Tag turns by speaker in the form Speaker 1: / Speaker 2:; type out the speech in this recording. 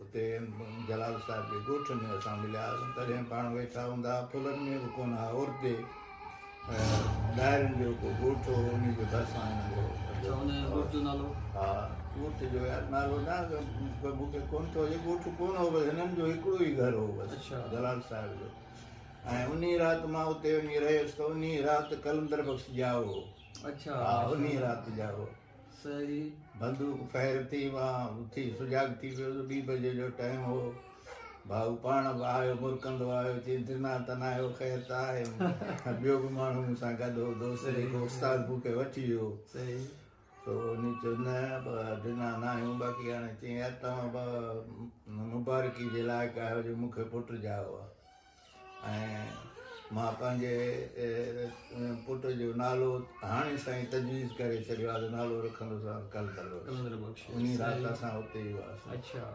Speaker 1: उते जलाल साहिब जे ॻोठ में असां मिलियासीं। तॾहिं पाण वेठा हूंदा फुलनि में बि कोन हा उरते ॿाहिरिनि जो को ॻोठ हो उन जे भरिसां हिन जो हा ॻोठ जो यार नालो न मूंखे कोन थो अचे। ॻोठ कोन हो बसि हिननि जो हिकिड़ो ई घर हो बसि जलाल साहिब जो। ऐं उन राति मां उते वञी रहियुसि त उन राति कलंदर बख़्श ॼाओ हो। हा उन राति ॼाओ
Speaker 2: सही
Speaker 1: बंदूक फायर थी मां थी सुजाग थी वियो। 2 बजे जो टाइम हो। भाऊ पाण बि आयो मुरकंदो आयो चई दिना तना आयो ख़ैर त आहे। ॿियो बि माण्हू मूंसां गॾु हो दोस्त जेको उस्ताद मूंखे वठी वियो।
Speaker 2: सही
Speaker 1: तो उन चयो न दिना न आहियूं बाक़ी हाणे चई यार तव्हां मुबारकी जे लाइक़ु आहियो जो मूंखे पुटु ॼाओ आहे। ऐं मां पंहिंजे पुट जो नालो हाणे साईं तजवीज़ करे छॾियो आहे त नालो रखंदोसीं कलंदर बख़्श। उन राति असां उते ई हुआसीं।